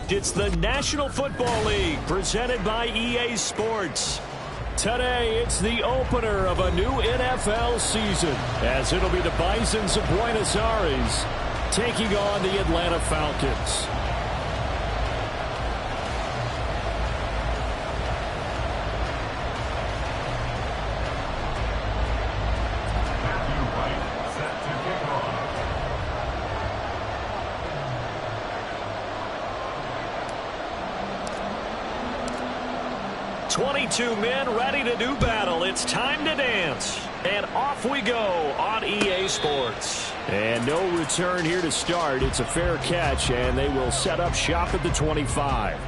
It's the National Football League presented by EA Sports. Today, it's the opener of a new NFL season, as it'll be the Bisons of Buenos Aires taking on the Atlanta Falcons. Two men ready to do battle. It's time to dance. And off we go on EA Sports. And no return here to start. It's a fair catch, and they will set up shop at the 25.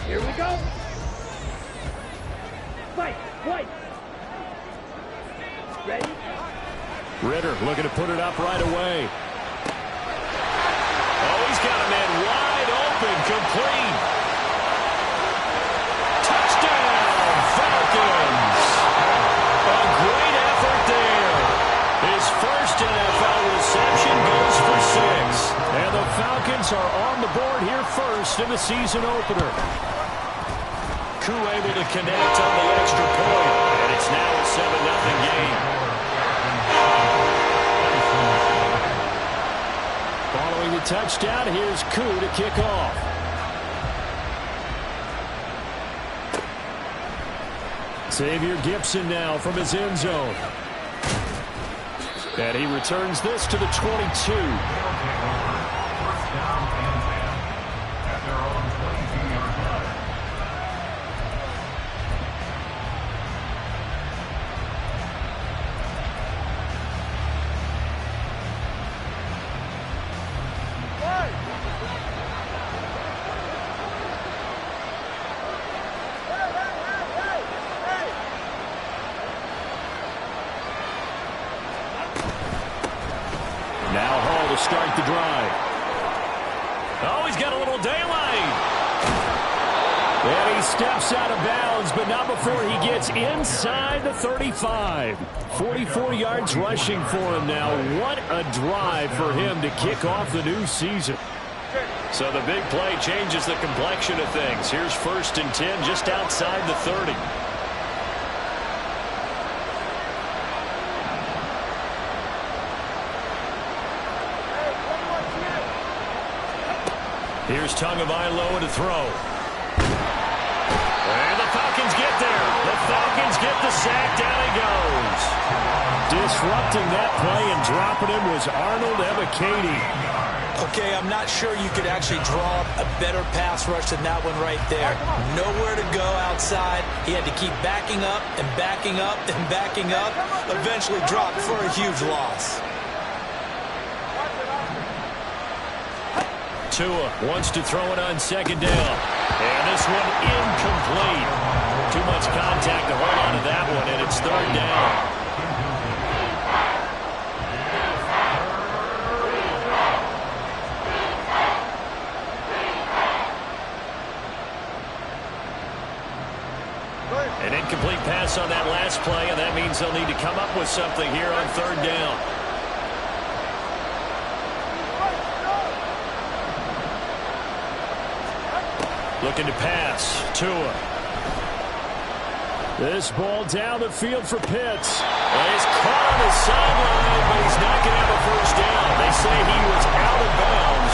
Here we go. Fight. Ready? Ritter looking to put it up right away. Oh, he's got a man wide open, complete. Touchdown, Falcons. A great effort there. His first NFL reception goes for 6. And the Falcons are on the board here first in the season opener. Koo able to connect on the extra point, and it's now a 7-0 game. Following the touchdown, here's Koo to kick off. Xavier Gipson now from his end zone. And he returns this to the 22. Now Hall to start the drive. Oh, he's got a little daylight. And he steps out of bounds, but not before he gets inside the 35. 44 yards rushing for him now. What a drive for him to kick off the new season. So the big play changes the complexion of things. Here's 1st and 10 just outside the 30. Here's Tagovailoa to throw. And the Falcons get there. The Falcons get the sack. Down he goes. Disrupting that play and dropping him was Arnold Ebiketie. Okay, I'm not sure you could actually draw up a better pass rush than that one right there. Nowhere to go outside. He had to keep backing up and backing up and backing up. Eventually dropped for a huge loss. Tua wants to throw it on 2nd down. And this one incomplete. Too much contact to hold on to that one, and it's 3rd down. An incomplete pass on that last play, and that means they'll need to come up with something here on 3rd down. Looking to pass. Tua. This ball down the field for Pitts. And he's caught on the sideline, but he's not going to have a 1st down. They say he was out of bounds.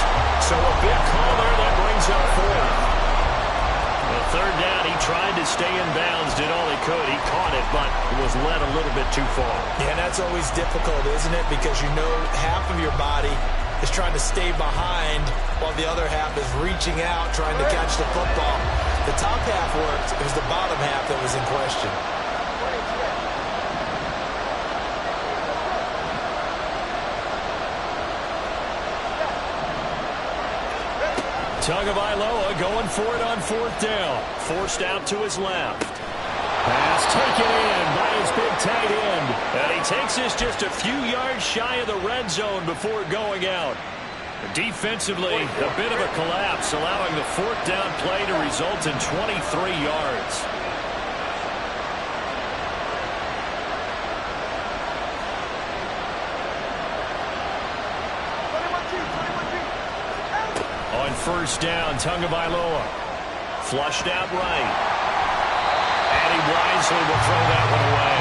So a big call there that brings up 4th. Well, 3rd down, he tried to stay in bounds, did all he could. He caught it, but was led a little bit too far. Yeah, that's always difficult, isn't it? Because you know half of your body is trying to stay behind while the other half is reaching out, trying to catch the football. The top half worked. It was the bottom half that was in question. Tagovailoa going for it on 4th down. Forced out to his left. Pass taken in by his big tight end. And he takes this just a few yards shy of the red zone before going out. Defensively, a bit of a collapse, allowing the fourth down play to result in 23 yards. On first down, Tagovailoa. Flushed out right. And he wisely will throw that one away.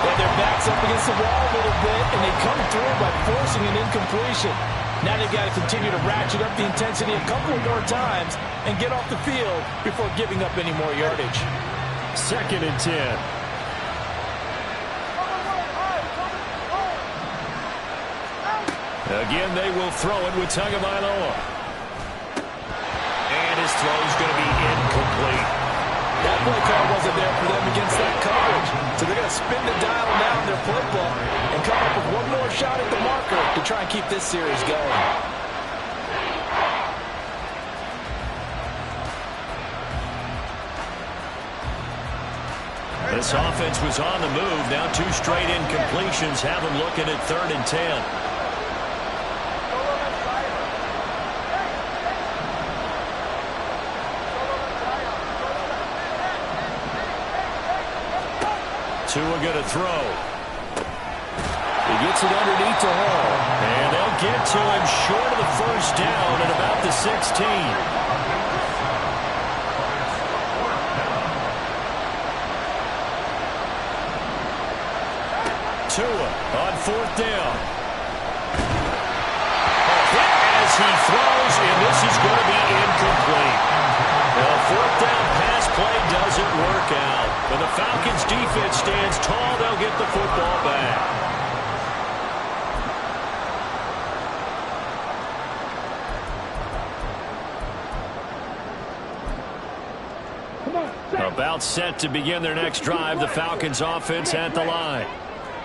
Well, their back's up against the wall a little bit, and they come through by forcing an incompletion. Now they've got to continue to ratchet up the intensity a couple of more times and get off the field before giving up any more yardage. 2nd and 10. Again, they will throw it with Tagovailoa. And his throw's going to be incomplete. That play call wasn't there for them against that coverage. So they're going to spin the dial now in their playbook and come up with one more shot at the marker to try and keep this series going. This offense was on the move. Now 2 straight incompletions have them looking at 3rd and 10. Tua going to throw. He gets it underneath to Hall. And they'll get to him short of the first down at about the 16. Tua on 4th down. A hit as he throws, and this is going to be incomplete. The 4th down pass play doesn't work out. But the Falcons' defense stands tall. They'll get the football back. About set to begin their next drive. The Falcons' offense at the line.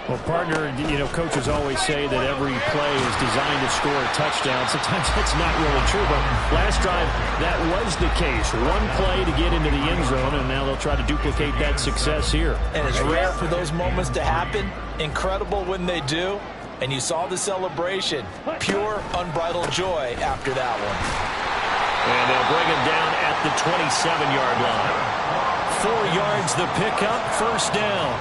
Well, partner, you know, coaches always say that every play is designed to score a touchdown. Sometimes that's not really true, but last drive, that was the case. One play to get into the end zone, and now they'll try to duplicate that success here. And it's rare for those moments to happen. Incredible when they do. And you saw the celebration. Pure, unbridled joy after that one. And they'll bring him down at the 27-yard line. 4 yards the pickup, first down.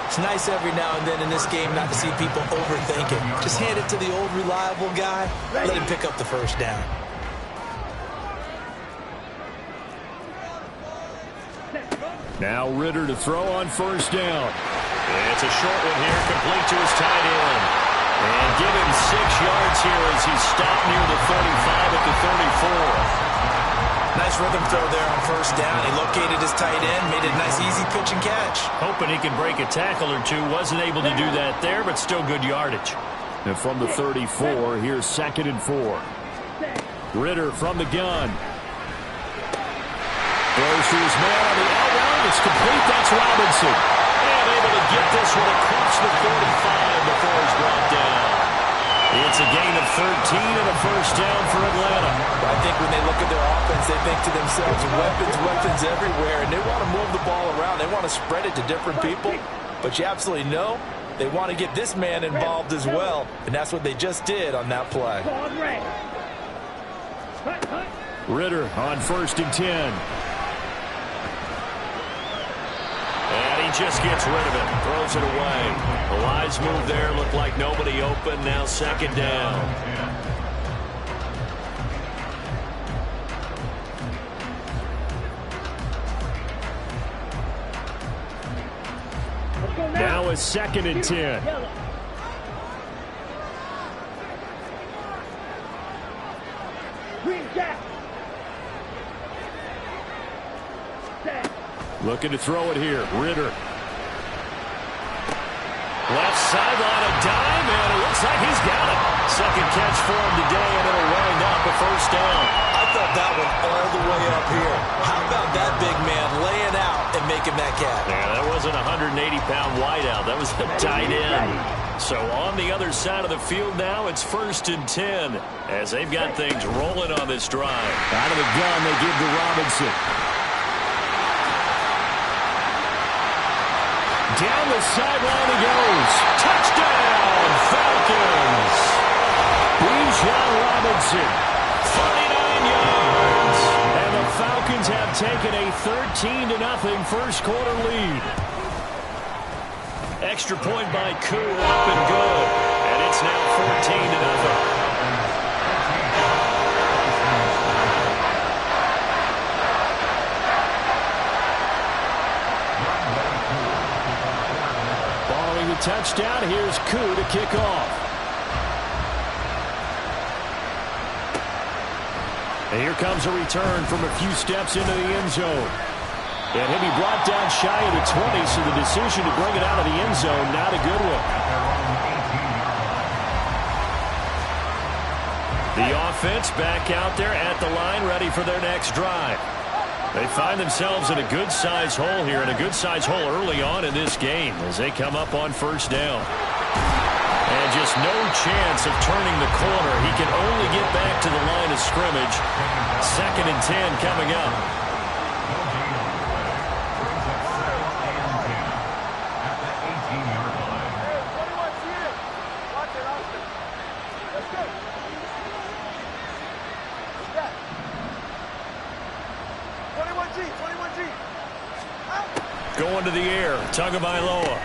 It's nice every now and then in this game not to see people overthink it. Just hand it to the old reliable guy. Let him pick up the first down. Now Ridder to throw on first down. It's a short one here, complete to his tight end. And give him 6 yards here as he's stopped near the 35 at the 34. Nice rhythm throw there on first down. He located his tight end, made it a nice easy pitch and catch. Hoping he can break a tackle or two. Wasn't able to do that there, but still good yardage. And from the 34, here's 2nd and 4. Ridder from the gun. Throws to his man on the outrun. It's complete. That's Robinson. And able to get this one across the 45 before he's brought down. It's a gain of 13 and a first down for Atlanta. I think when they look at their offense, they think to themselves, weapons everywhere, and they want to move the ball around. They want to spread it to different people. But you absolutely know they want to get this man involved as well, and that's what they just did on that play. Ridder on 1st and 10. And he just gets rid of it, throws it away. A wise move there, looked like nobody open, now 2nd down. Now it's 2nd and 10. Looking to throw it here. Ridder. Left sideline, a dime, and it looks like he's got it. Second catch for him today, and it'll wind up a first down. I thought that one all the way up here. How about that big man laying out and making that catch? Yeah, that wasn't a 180-pound wideout. That was a tight end. So on the other side of the field now, it's 1st and 10 as they've got things rolling on this drive. Out of the gun, they give to Robinson. Down the sideline he goes. Touchdown, Falcons. Bijan Robinson, 49 yards. And the Falcons have taken a 13-0 first quarter lead. Extra point by Koo, up and good. And it's now 14-0. Following the touchdown, here's Koo to kick off. And here comes a return from a few steps into the end zone. And he'll be brought down shy of the 20, so the decision to bring it out of the end zone, not a good one. The offense back out there at the line, ready for their next drive. They find themselves in a good-sized hole here, and a good-sized hole early on in this game as they come up on first down. And just no chance of turning the corner. He can only get back to the line of scrimmage. 2nd and 10 coming up. Going to the air, Tagovailoa.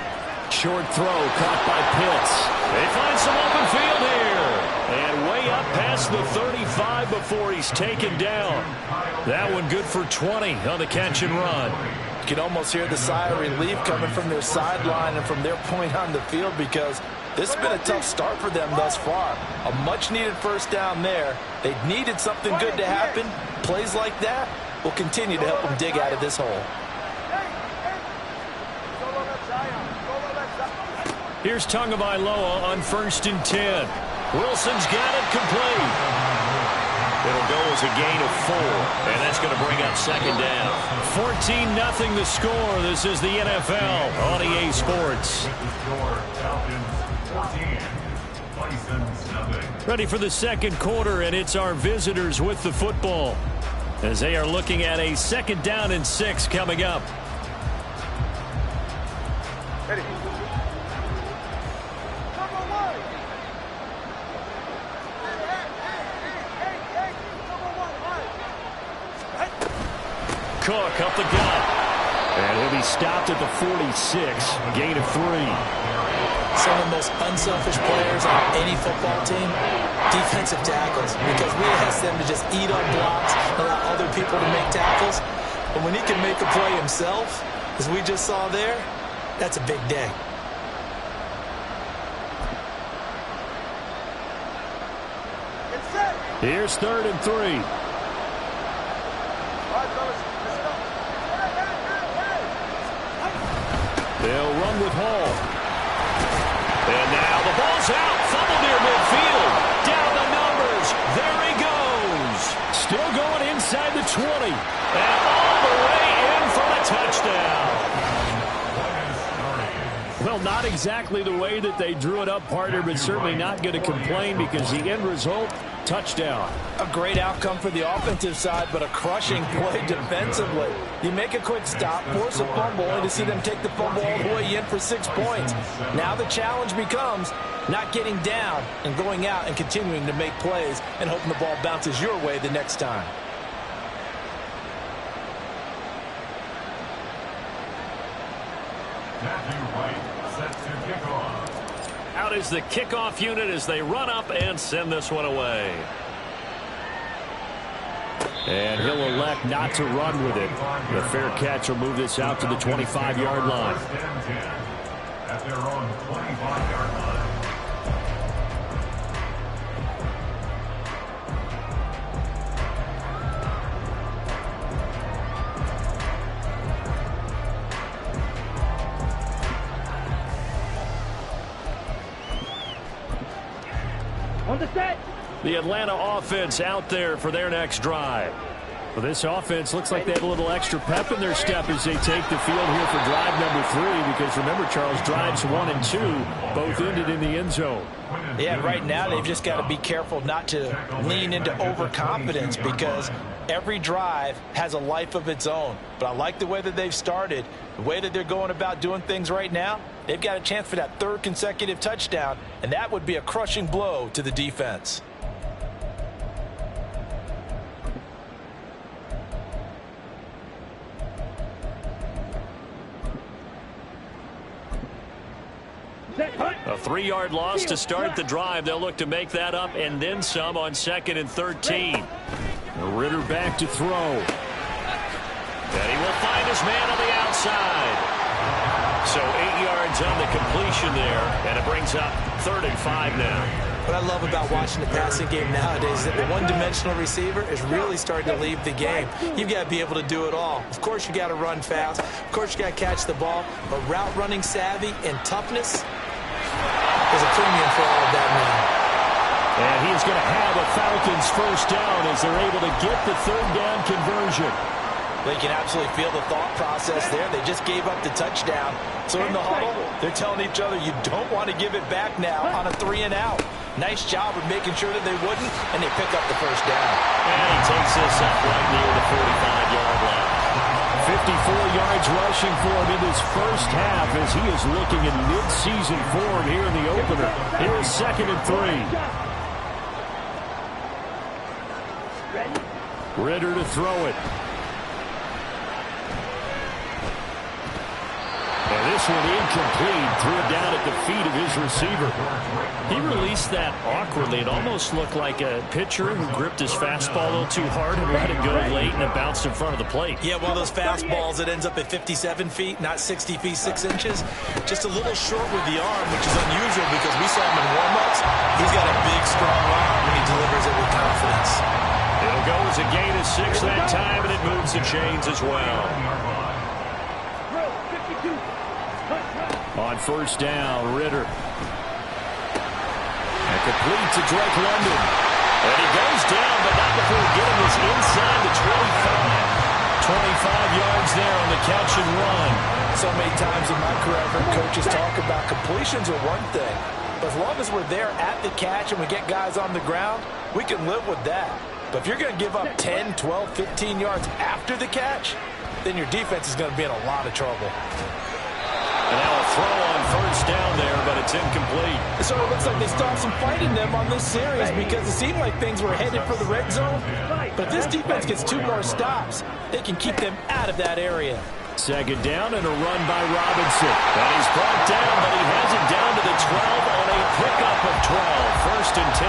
Short throw caught by Pitts. They find some open field here. And way up past the 35 before he's taken down. That one good for 20 on the catch and run. You can almost hear the sigh of relief coming from their sideline and from their point on the field, because this has been a tough start for them thus far. A much-needed first down there. They needed something good to happen. Plays like that will continue to help them dig out of this hole. Here's Tagovailoa on 1st and 10. Wilson's got it complete. It'll go as a gain of 4, and that's going to bring up 2nd down. 14-0 the score. This is the NFL on EA Sports. Ready for the second quarter, and it's our visitors with the football as they are looking at a 2nd down and 6 coming up. Ready. Cook up the gut. And he'll be stopped at the 46. Gain of 3. Some of the most unselfish players on any football team, defensive tackles, because we ask them to just eat up blocks, allow other people to make tackles. But when he can make a play himself, as we just saw there, that's a big day. Here's 3rd and 3. They'll run with Hall. And now the ball's out. Fumble near midfield. Down the numbers. There he goes. Still going inside the 20. And all the way in for the touchdown. Well, not exactly the way that they drew it up, partner, but certainly not going to complain because the end result, touchdown. A great outcome for the offensive side, but a crushing play defensively. You make a quick stop, force a fumble, only to see them take the fumble all the way in for 6 points. Now the challenge becomes not getting down and going out and continuing to make plays and hoping the ball bounces your way the next time. Out is the kickoff unit as they run up and send this one away. And he'll elect not to run with it. The fair catch will move this out to the 25-yard line. At their own 25-yard line. The Atlanta offense out there for their next drive. Well, this offense looks like they have a little extra pep in their step as they take the field here for drive number 3, because remember, Charles, drives 1 and 2 both ended in the end zone. Yeah, right now they've just got to be careful not to lean into overconfidence, because every drive has a life of its own. But I like the way that they've started, the way that they're going about doing things right now. They've got a chance for that 3rd consecutive touchdown, and that would be a crushing blow to the defense. A 3-yard loss to start the drive. They'll look to make that up and then some on 2nd and 13. Ritter back to throw. And he will find his man on the outside. So 8 yards on the completion there, and it brings up 3rd and 5 now. What I love about watching the passing game nowadays is that the one-dimensional receiver is really starting to leave the game. You've got to be able to do it all. Of course, you got to run fast. Of course, you got to catch the ball. But route running savvy and toughness is a premium for all of that now. And he's going to have a Falcons first down as they're able to get the 3rd down conversion. They can absolutely feel the thought process there. They just gave up the touchdown. So in the huddle, they're telling each other, you don't want to give it back now on a 3-and-out. Nice job of making sure that they wouldn't, and they pick up the first down. And he takes this up right near the 45-yard line. 54 yards rushing for him in his first half as he is looking in mid-season form here in the opener. Here's 2nd and 3. Ritter to throw it. And this one incomplete. Threw it down at the feet of his receiver. He released that awkwardly. It almost looked like a pitcher who gripped his fastball a little too hard and let it go late, and it bounced in front of the plate. Yeah, one of those fastballs that ends up at 57 feet, not 60 feet, 6 inches. Just a little short with the arm, which is unusual because we saw him in warm-ups. He's got a big, strong arm when he delivers it with confidence. It'll go as a gain of 6 that time, and it moves the chains as well. On first down, Ritter. And complete to Drake London. And he goes down, but not before getting this inside the 25. 25 yards there on the catch and run. So many times in my career, I've heard coaches talk about completions are one thing. But as long as we're there at the catch and we get guys on the ground, we can live with that. But if you're going to give up 10, 12, 15 yards after the catch, then your defense is going to be in a lot of trouble. And now a throw on first down there, but it's incomplete. So it looks like they stopped some fight in them on this series because it seemed like things were headed for the red zone. But if this defense gets 2 more stops, they can keep them out of that area. 2nd down and a run by Robinson. And he's brought down, but he has it down to the 12 on a pickup of 12. 1st and 10.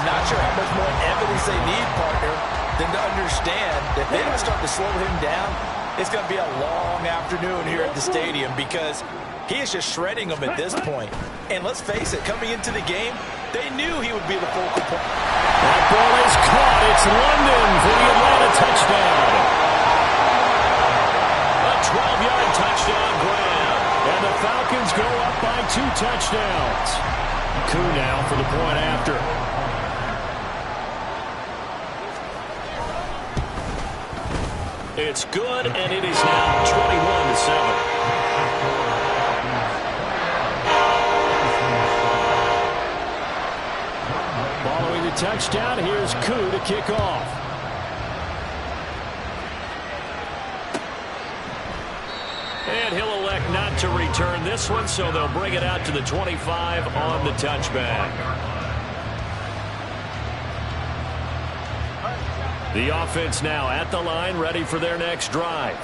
I'm not sure how much more evidence they need, partner, than to understand that if they don't start to slow him down, it's going to be a long afternoon here at the stadium because he is just shredding them at this point. And let's face it, coming into the game, they knew he would be the focal point. That ball is caught. It's London for the Atlanta touchdown. A 12-yard touchdown grab. And the Falcons go up by 2 touchdowns. Koo now for the point after. It's good, and it is now 21-7. Following the touchdown, here's Koo to kick off. And he'll elect not to return this one, so they'll bring it out to the 25 on the touchback. The offense now at the line, ready for their next drive.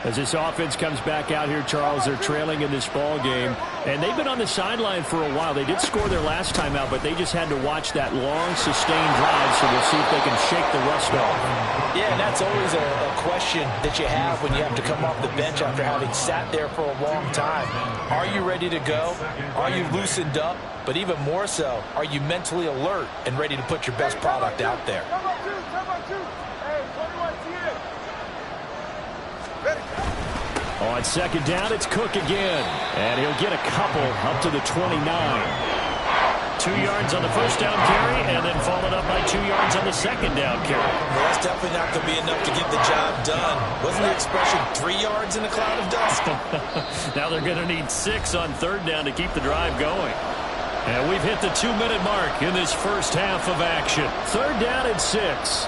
As this offense comes back out here, Charles, they're trailing in this ball game, and they've been on the sideline for a while. They did score their last time out, but they just had to watch that long, sustained drive, so we'll see if they can shake the rust off. Yeah, and that's always a question that you have when you have to come off the bench after having sat there for a long time. Are you ready to go? Are you loosened up? But even more so, are you mentally alert and ready to put your best product out there? On 2nd down, it's Cook again. And he'll get a couple up to the 29. 2 yards on the first down carry and then followed up by 2 yards on the second down carry. Well, that's definitely not going to be enough to get the job done. Wasn't the expression 3 yards in a cloud of dust? Now they're going to need 6 on third down to keep the drive going. And we've hit the 2-minute mark in this first half of action. Third down and 6.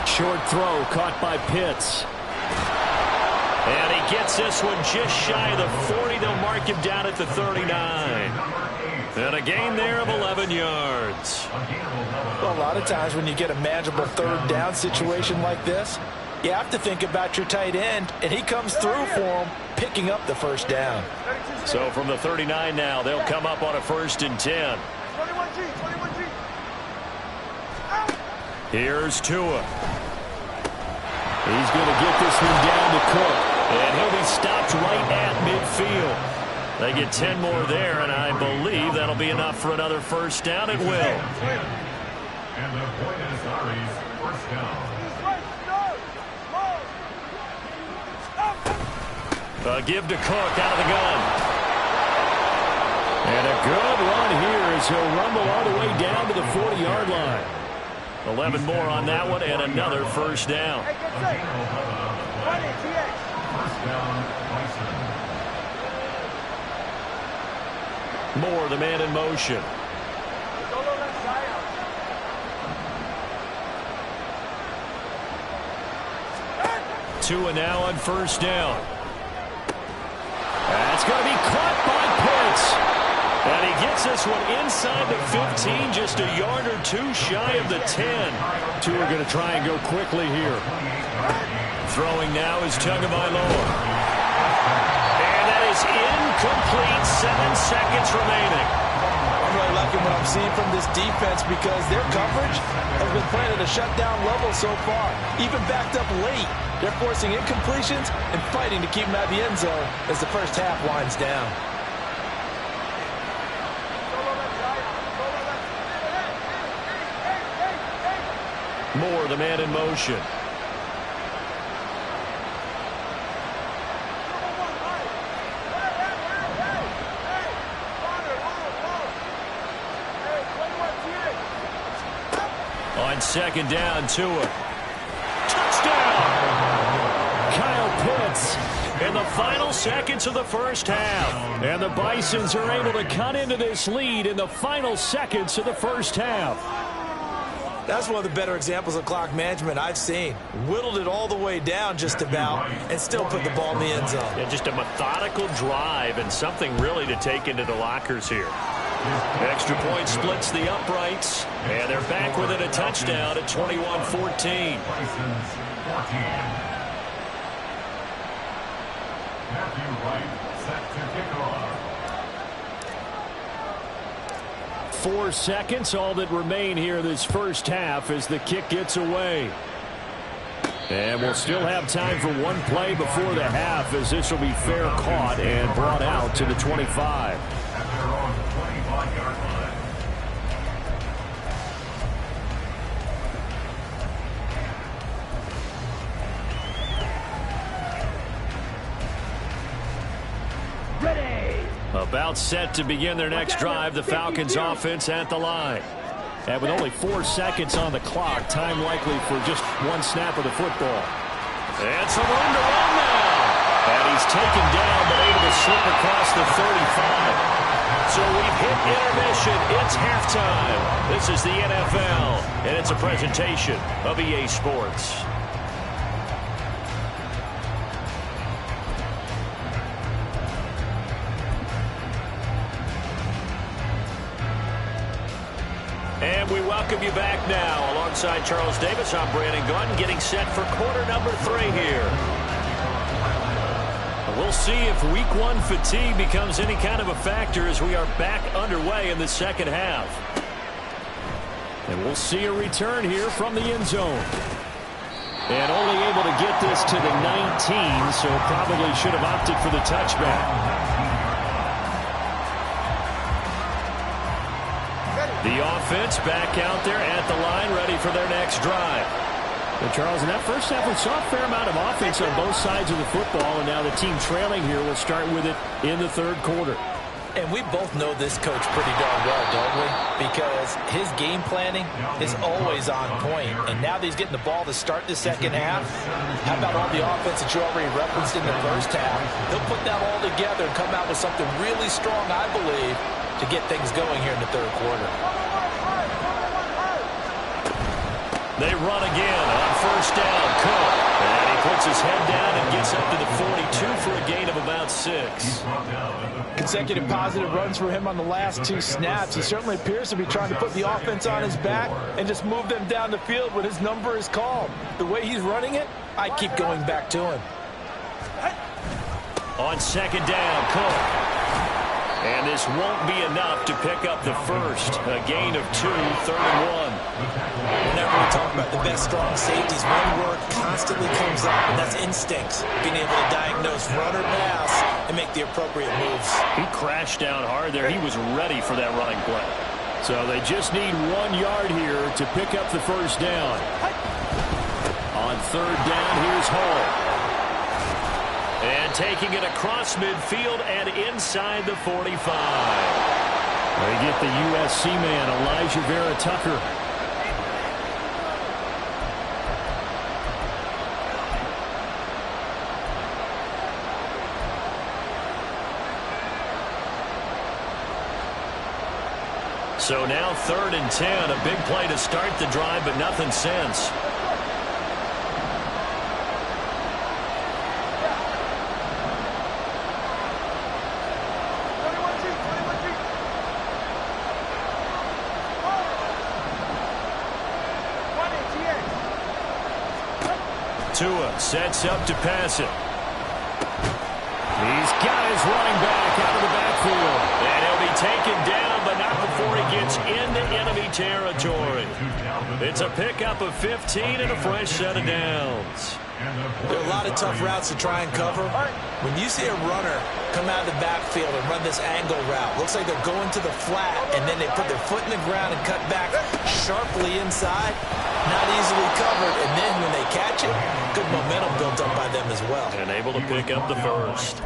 Short throw caught by Pitts. And he gets this one just shy of the 40. They'll mark him down at the 39. And a gain there of 11 yards. Well, a lot of times when you get a manageable third down situation like this, you have to think about your tight end, and he comes through for him, picking up the first down. So from the 39 now, they'll come up on a 1st and 10. Here's Tua. He's going to get this one down to Cook. And he'll be stopped right at midfield. They get 10 more there, and I believe that'll be enough for another first down. It will. And the point is Ari's first down. A give to Cook out of the gun. And a good run here as he'll rumble all the way down to the 40-yard line. 11 more on that one and another first down. Moore, the man in motion. Tua now on first down. That's going to be caught by Pitts. And he gets this one inside the 15, just a yard or two shy of the 10. Tua going to try and go quickly here. Throwing now is Tagovailoa. And that is incomplete. 7 seconds remaining. I'm really liking what I'm seeing from this defense because their coverage has been playing at a shutdown level so far. Even backed up late, they're forcing incompletions and fighting to keep them out of the end zone as the first half winds down. Moore, the man in motion. On second down, Tua. Touchdown! Kyle Pitts in the final seconds of the first half. And the Bisons are able to cut into this lead in the final seconds of the first half. That's one of the better examples of clock management I've seen. Whittled it all the way down just about and still put the ball in the end zone. Yeah, just a methodical drive and something really to take into the lockers here. Extra point splits the uprights, and they're back within a touchdown at 21-14. Matthew Wright set to kick off. 4 seconds, all that remain here this first half as the kick gets away. And we'll still have time for one play before the half as this will be fair caught and brought out to the 25. At their own 25-yard line. About set to begin their next drive, the Falcons offense at the line. And with only 4 seconds on the clock, time likely for just one snap of the football. And some room to run now. And he's taken down but able to slip across the 35. So we've hit intermission. It's halftime. This is the NFL, and it's a presentation of EA Sports. And we welcome you back now. Alongside Charles Davis, I'm Brandon Gunn, getting set for quarter number 3 here. We'll see if week 1 fatigue becomes any kind of a factor as we are back underway in the second half. And we'll see a return here from the end zone. And only able to get this to the 19, so probably should have opted for the touchback. The offense back out there at the line, ready for their next drive. Well, Charles, in that first half, we saw a fair amount of offense on both sides of the football, and now the team trailing here will start with it in the third quarter. And we both know this coach pretty darn well, don't we? Because his game planning is always on point. And now that he's getting the ball to start the second half, how about all the offense that you already referenced in the first half? He'll put that all together and come out with something really strong, I believe, to get things going here in the third quarter. They run again on first down. Cook. And he puts his head down and gets up to the 42 for a gain of about 6. Consecutive positive runs for him on the last 2 snaps. He certainly appears to be trying to put the offense on his back and just move them down the field when his number is called. The way he's running it, I keep going back to him. On second down, Cook. And this won't be enough to pick up the first. A gain of 2, 3rd and 1. Whenever we talk about the best strong safeties, one word constantly comes up, and that's instincts. Being able to diagnose run or pass and make the appropriate moves. He crashed down hard there. He was ready for that running play. So they just need 1 yard here to pick up the first down. On third down, here's Hall. And taking it across midfield and inside the 45. They get the USC man, Elijah Vera Tucker. So now 3rd and 10. A big play to start the drive, but nothing since. Tua sets up to pass it. He's got his running back out of the backfield. And he'll be taken down, but not before he gets into enemy territory. It's a pickup of 15 and a fresh set of downs. There are a lot of tough routes to try and cover. When you see a runner come out of the backfield and run this angle route, looks like they're going to the flat, and then they put their foot in the ground and cut back sharply inside. Not easily covered, and then when they catch it, good momentum built up by them as well. And able to pick up the first.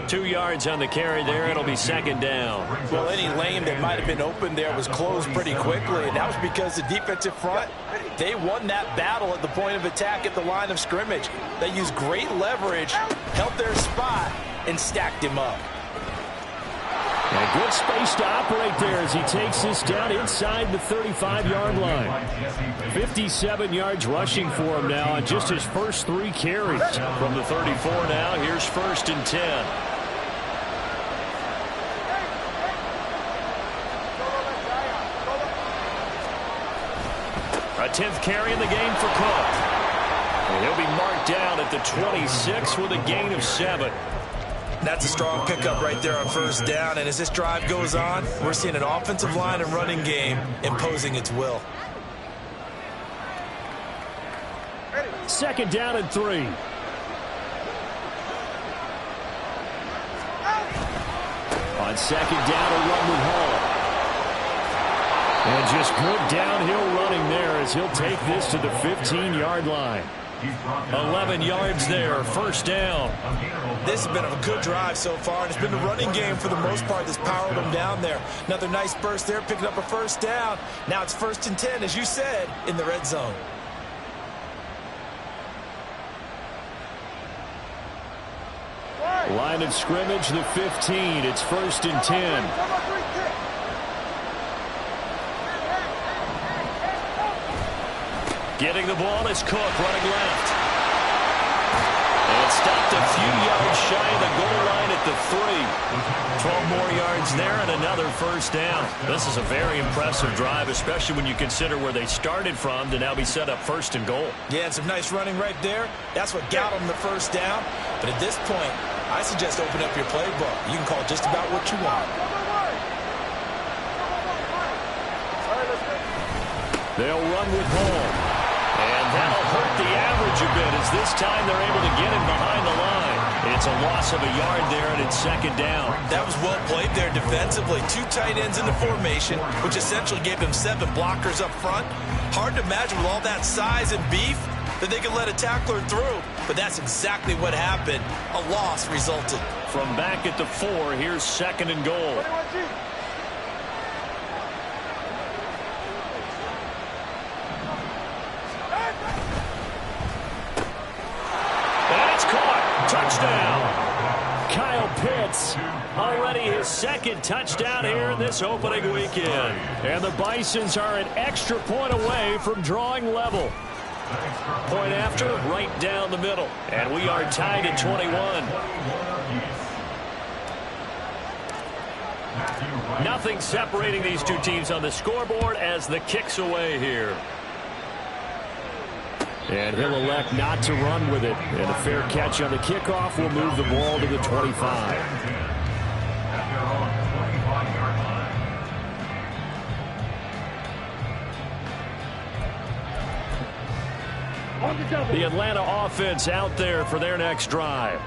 2 yards on the carry there. It'll be second down. Well, any lane that might have been open there was closed pretty quickly, and that was because the defensive front, they won that battle at the point of attack at the line of scrimmage. They used great leverage, held their spot, and stacked him up. And good space to operate there as he takes this down inside the 35-yard line. 57 yards rushing for him now on just his first 3 carries. From the 34 now, here's 1st and 10. A 10th carry in the game for Cook. And he'll be marked down at the 26 with a gain of 7. That's a strong pickup right there on first down, and as this drive goes on, we're seeing an offensive line and running game imposing its will. 2nd down and 3. On 2nd down, a run with Hall. And just good downhill running there as he'll take this to the 15-yard line. 11 yards there, first down. This has been a good drive so far, and it's been the running game for the most part that's powered them down there. Another nice burst there, picking up a first down. Now it's 1st and 10, as you said, in the red zone. Line of scrimmage, the 15. It's 1st and 10. Getting the ball is Cook running left. And stopped a few yards shy of the goal line at the 3. 12 more yards there and another first down. This is a very impressive drive, especially when you consider where they started from to now be set up 1st and goal. Yeah, and some nice running right there. That's what got them the first down. But at this point, I suggest open up your playbook. You can call just about what you want. They'll run with Hall. And that'll hurt the average a bit as this time they're able to get him behind the line. It's a loss of a yard there, and it's second down. That was well played there defensively. 2 tight ends in the formation, which essentially gave him 7 blockers up front. Hard to imagine with all that size and beef that they could let a tackler through. But that's exactly what happened. A loss resulted. From back at the 4, here's second and goal. That's caught. Touchdown. Kyle Pitts, already his second touchdown here in this opening weekend. And the Bisons are an extra point away from drawing level. Point after, right down the middle. And we are tied at 21. Nothing separating these two teams on the scoreboard as the kick's away here. And he'll elect not to run with it. And a fair catch on the kickoff will move the ball to the 25. The Atlanta offense out there for their next drive.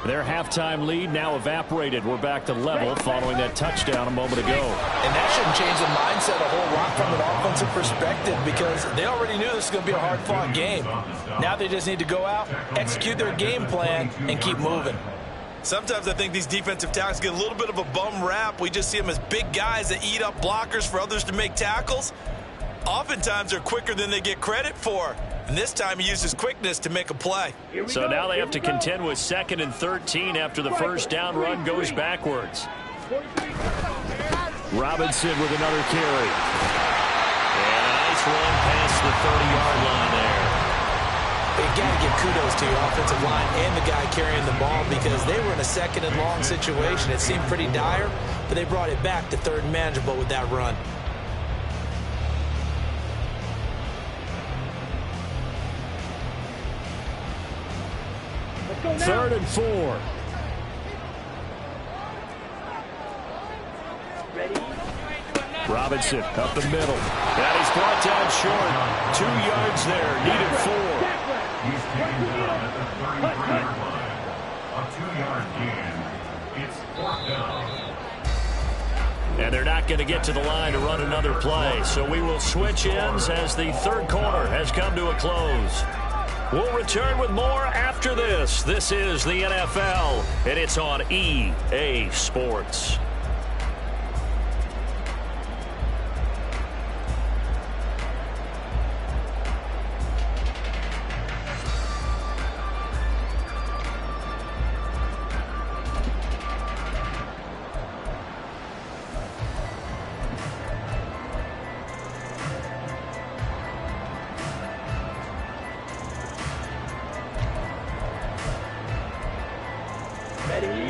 Their halftime lead now evaporated. We're back to level following that touchdown a moment ago. And that shouldn't change the mindset a whole lot from an offensive perspective because they already knew this was going to be a hard-fought game. Now they just need to go out, execute their game plan, and keep moving. Sometimes I think these defensive tackles get a little bit of a bum rap. We just see them as big guys that eat up blockers for others to make tackles. Oftentimes they're quicker than they get credit for. And this time he uses quickness to make a play. So now they have to contend with 2nd and 13 after the first down run goes backwards. Robinson with another carry. And a nice run past the 30-yard line there. You got to give kudos to your offensive line and the guy carrying the ball because they were in a 2nd and long situation. It seemed pretty dire, but they brought it back to 3rd and manageable with that run. Third and 4. Robinson up the middle. And he's brought down short. 2 yards there. Needed 4. He's taken down at the 33-yard line. A 2-yard gain. It's 4th down. And they're not going to get to the line to run another play. So we will switch ends as the third quarter has come to a close. We'll return with more after this. This is the NFL, and it's on EA Sports.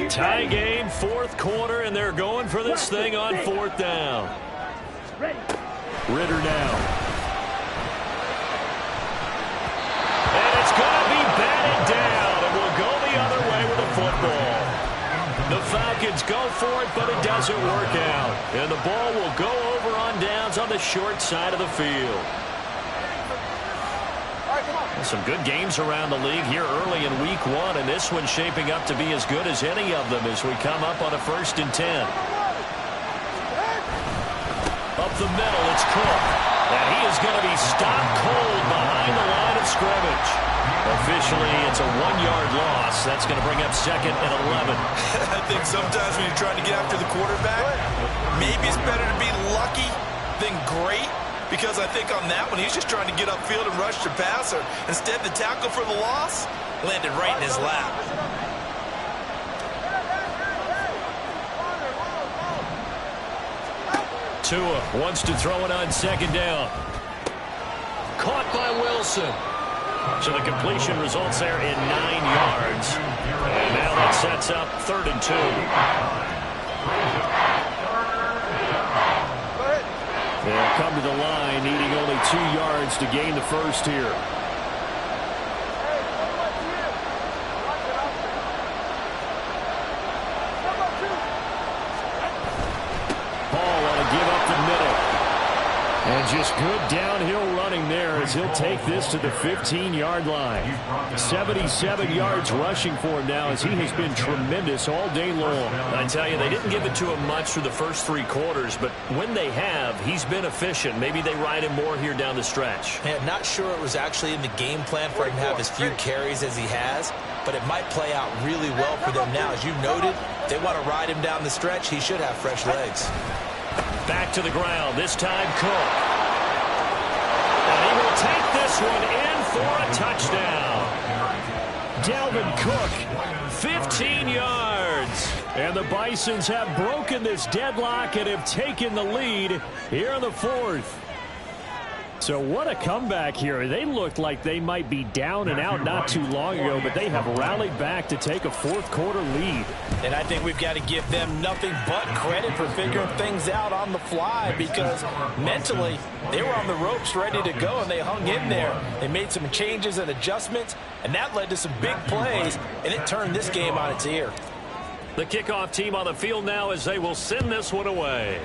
Tie game, 4th quarter, and they're going for this thing on 4th down. Ritter now. And it's going to be batted down, and we'll go the other way with the football. The Falcons go for it, but it doesn't work out. And the ball will go over on downs on the short side of the field. Some good games around the league here early in week 1, and this one's shaping up to be as good as any of them as we come up on a 1st and 10. Up the middle, it's Cook. And he is going to be stopped cold behind the line of scrimmage. Officially, it's a 1-yard loss. That's going to bring up 2nd and 11. I think sometimes when you're trying to get after the quarterback, maybe it's better to be lucky than great. Because I think on that one, he's just trying to get upfield and rush the passer. Instead, the tackle for the loss landed right in his lap. Tua wants to throw it on 2nd down. Caught by Wilson. So the completion results there in 9 yards. And now that sets up 3rd and 2. They'll come to the line, needing only 2 yards to gain the first here. Hall on a give up the middle. And just good downhill running there as he'll take this to the 15-yard line. 77 yards rushing for him now as he has been tremendous all day long. I tell you, they didn't give it to him much through the first 3 quarters, but when they have, he's been efficient. Maybe they ride him more here down the stretch. Yeah, not sure it was actually in the game plan for him to have as few carries as he has, but it might play out really well for them now. As you noted, if they want to ride him down the stretch, he should have fresh legs. Back to the ground, this time Cook. And he will take this one in for a touchdown. Dalvin Cook, 15 yards. And the Bisons have broken this deadlock and have taken the lead here in the 4th. So what a comeback here. They looked like they might be down and out not too long ago, but they have rallied back to take a 4th quarter lead. And I think we've got to give them nothing but credit for figuring things out on the fly, because mentally they were on the ropes ready to go and they hung in there. They made some changes and adjustments, and that led to some big plays, and it turned this game on its ear. The kickoff team on the field now as they will send this one away.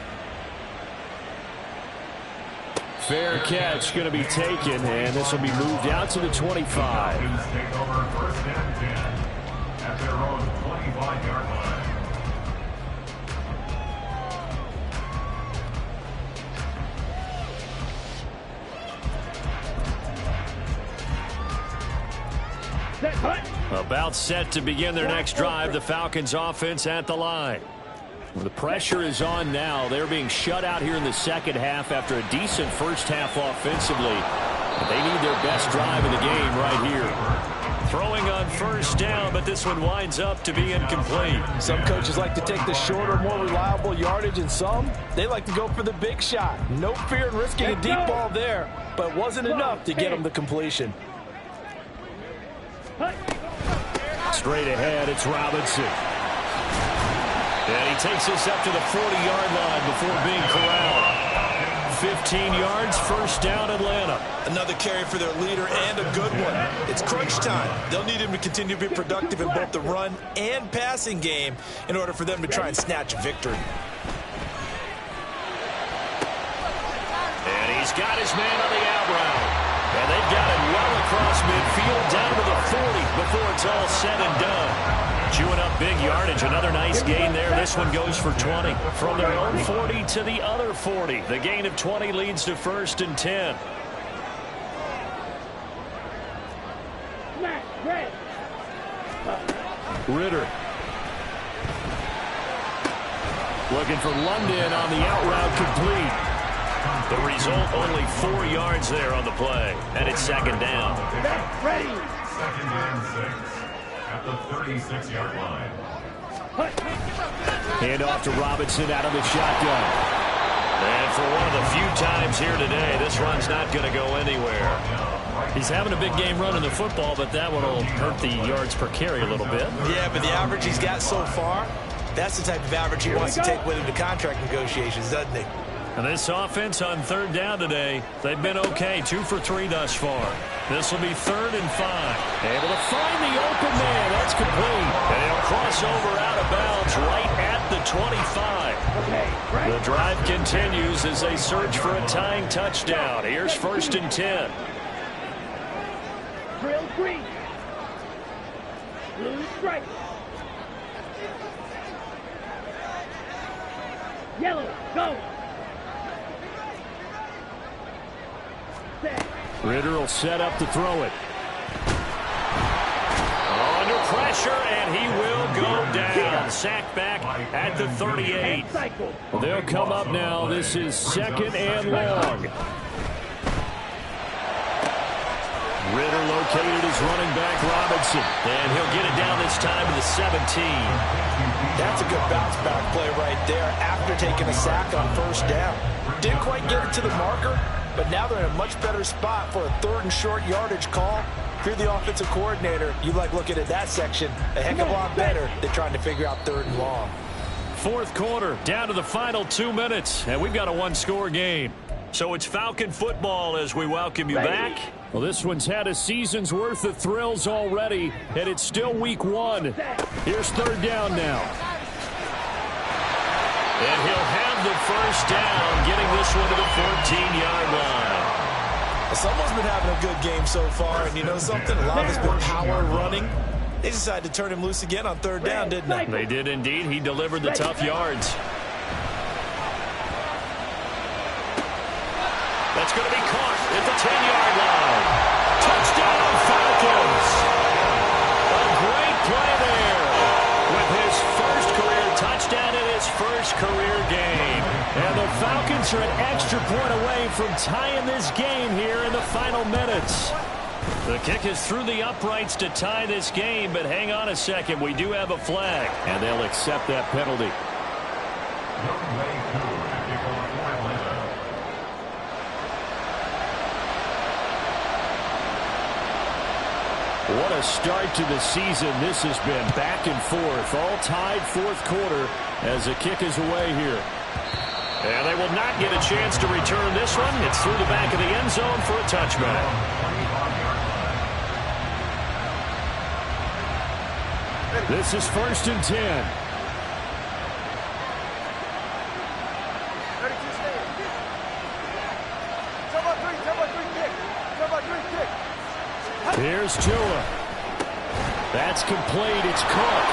Fair catch going to be taken, and this will be moved out to the 25. Take over 1st and 10 at their own 25-yard line. About set to begin their next drive, the Falcons offense at the line. Well, the pressure is on now. They're being shut out here in the second half after a decent first half offensively. But they need their best drive in the game right here. Throwing on first down, but this one winds up to be incomplete. Some coaches like to take the shorter, more reliable yardage, and some, they like to go for the big shot. No fear in risking a deep ball there, but it wasn't enough to get them the completion. Straight ahead, it's Robinson. And he takes this up to the 40-yard line before being corralled. 15 yards, first down, Atlanta. Another carry for their leader and a good one. It's crunch time. They'll need him to continue to be productive in both the run and passing game in order for them to try and snatch a victory. And he's got his man on the out route. And they've got it well across midfield down to the 40 before it's all said and done. Chewing up big yardage. Another nice gain there. This one goes for 20. From their own 40 to the other 40. The gain of 20 leads to 1st and 10. Ritter. Looking for London on the out route complete. The result, only 4 yards there on the play. And it's 2nd down. Ready. 2nd and 6 at the 36-yard line. Hand off to Robinson out of the shotgun. And for one of the few times here today, this run's not going to go anywhere. He's having a big game running the football, but that one will hurt the yards per carry a little bit. Yeah, but the average he's got so far, that's the type of average he wants to take with him to contract negotiations, doesn't he? And this offense on 3rd down today, they've been okay. 2 for 3 thus far. This will be 3rd and 5. Able to find the open man. That's complete. And he'll cross over out of bounds right at the 25. The drive continues as they search for a tying touchdown. Here's 1st and 10. Drill green. Blue stripe. Yellow, go. Ritter will set up to throw it. Under pressure, and he will go down. Sacked back at the 38. Well, they'll come up now. This is 2nd and long. Ritter located his running back, Robinson. And he'll get it down this time to the 17. That's a good bounce back play right there after taking a sack on 1st down. Didn't quite get it to the marker, but now they're in a much better spot for a 3rd and short yardage call. If you're the offensive coordinator, you like looking at that section a heck of a lot better than trying to figure out 3rd and long. 4th quarter, down to the final 2 minutes, and we've got a 1-score game. So it's Falcon football as we welcome you back. Well, this one's had a season's worth of thrills already, and it's still week 1. Here's 3rd down now. And he'll have the first down, getting this one to the 14-yard line. Someone's been having a good game so far, and you know something? A lot of it's been power running. They decided to turn him loose again on third down, didn't they? They did indeed. He delivered the tough yards. That's going to be caught at the 10-yard line. Touchdown, Falcons. A great play there with his first career touchdown in his first career game. And the Falcons are an extra point away from tying this game here in the final minutes. The kick is through the uprights to tie this game, but hang on a second. We do have a flag, and they'll accept that penalty. What a start to the season this has been. Back and forth, all tied fourth quarter as the kick is away here. And they will not get a chance to return this one. It's through the back of the end zone for a touchback. This is 1st and 10. Here's Tua. That's complete. It's Cook.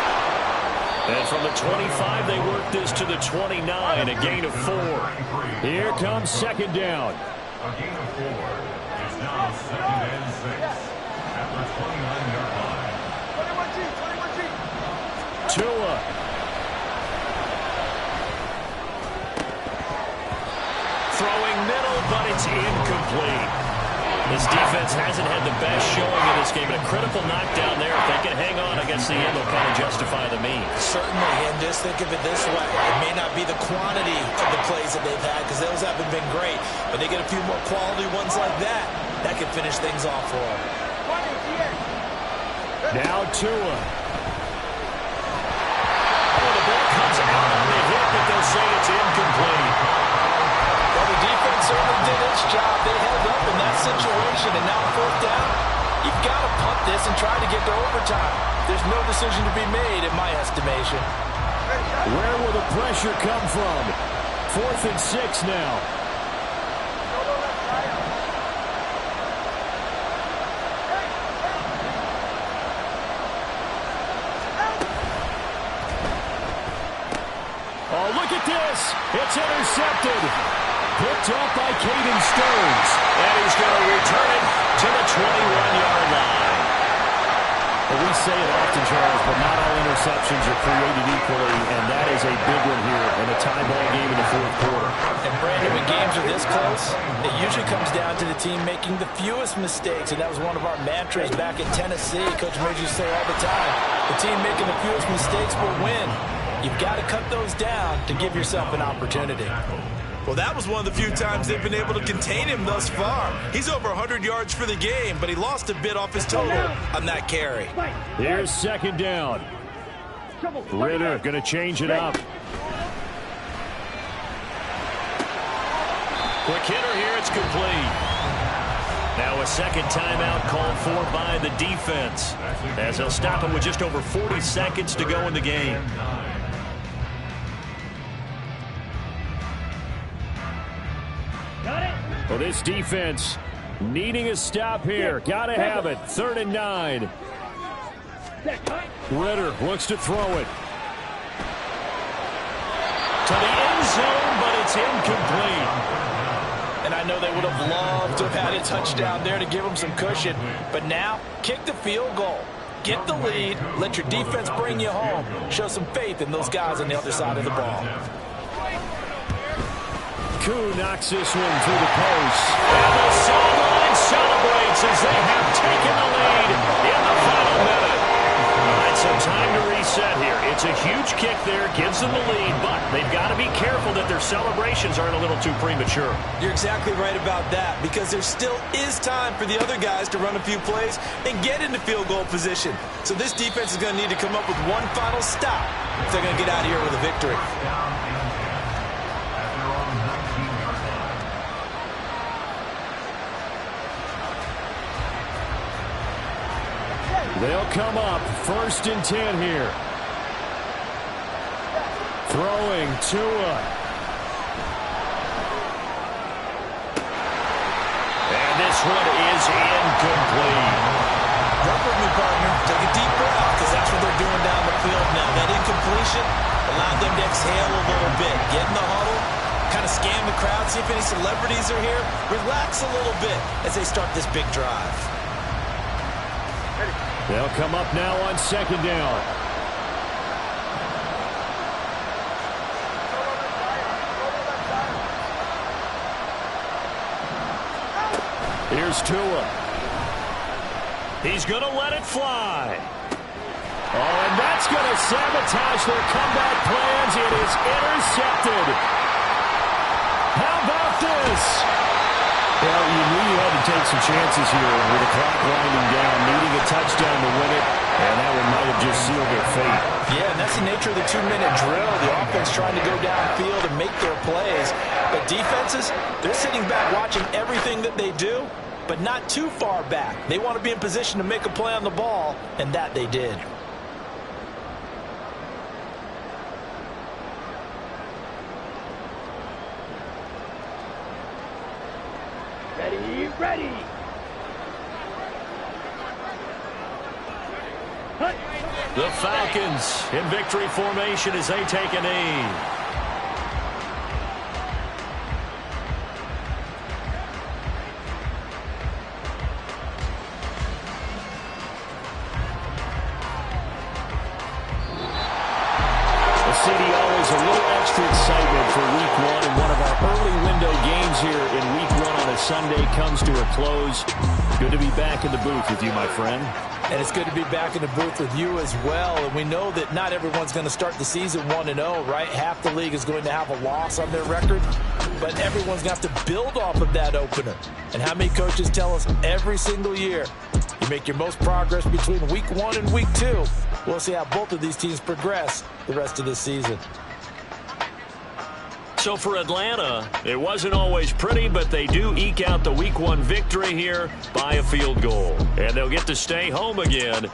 And from the 25, they work this to the 29, a gain of 4. Here comes second down. A gain of 4 is now 2nd and 6 at the 29-yard line. Tua. Throwing middle, but it's incomplete. This defense hasn't had the best showing in this game, but a critical knockdown there. If they can hang on against the end, they'll kind of justify the means. Certainly, and just think of it this way. It may not be the quantity of the plays that they've had, because those haven't been great, but they get a few more quality ones like that. That can finish things off for them. Now Tua. Oh, the ball comes out on the hit, but they'll say it's incomplete. Well, the defense certainly did its job. They held up in that situation, and now 4th down, you've got to punt this and try to get to overtime. There's no decision to be made, in my estimation. Where will the pressure come from? 4th and 6 now. Oh, look at this. It's intercepted. Picked up by Caden Stones. And he's going to return it to the 21-yard line. Well, we say it often, Charles, but not all interceptions are created equally, and that is a big one here in a tie ball game in the fourth quarter. And, Brandon, when games are this close, it usually comes down to the team making the fewest mistakes, and that was one of our mantras back in Tennessee. Coach made you say all the time, the team making the fewest mistakes will win. You've got to cut those down to give yourself an opportunity. Well, that was one of the few times they've been able to contain him thus far. He's over 100 yards for the game, but he lost a bit off his total on that carry. Here's second down. Ritter going to change it up. Quick hitter here, it's complete. Now a second timeout called for by the defense, as they'll stop him with just over 40 seconds to go in the game. Well, this defense needing a stop here. Got to have it. 3rd and 9. Ritter looks to throw it. To the end zone, but it's incomplete. And I know they would have loved to have had a touchdown there to give them some cushion. But now, kick the field goal. Get the lead. Let your defense bring you home. Show some faith in those guys on the other side of the ball. Koo knocks this one through the post. And the sideline celebrates as they have taken the lead in the final minute. It's some time to reset here. It's a huge kick there, gives them the lead, but they've got to be careful that their celebrations aren't a little too premature. You're exactly right about that, because there still is time for the other guys to run a few plays and get into field goal position. So this defense is going to need to come up with one final stop if they're going to get out of here with a victory. They'll come up 1st and 10 here. Throwing Tua. this one is incomplete. Work with me, partner. Take a deep breath, because that's what they're doing down the field now. That incompletion allowed them to exhale a little bit. Get in the huddle, kind of scan the crowd, see if any celebrities are here. Relax a little bit as they start this big drive. They'll come up now on second down. Here's Tua. He's going to let it fly. Oh, and that's going to sabotage their comeback plans. It is intercepted. How about this? Well, you knew you had to take some chances here with the clock winding down, needing a touchdown to win it, and that one might have just sealed their fate. Yeah, and that's the nature of the 2-minute drill. The offense trying to go downfield and make their plays. But defenses, they're sitting back watching everything that they do, but not too far back. They want to be in position to make a play on the ball, and that they did. Ready. The Falcons in victory formation as they take a knee. The city always a little extra excitement for week one, and one of our early window games here in week one on a Sunday comes to a close. Good to be back in the booth with you, my friend. And it's good to be back in the booth with you as well. And we know that not everyone's going to start the season 1-0, right? Half the league is going to have a loss on their record. But everyone's going to have to build off of that opener. And how many coaches tell us every single year, you make your most progress between week 1 and week 2. We'll see how both of these teams progress the rest of this season. So for Atlanta, it wasn't always pretty, but they do eke out the week 1 victory here by a field goal. And they'll get to stay home again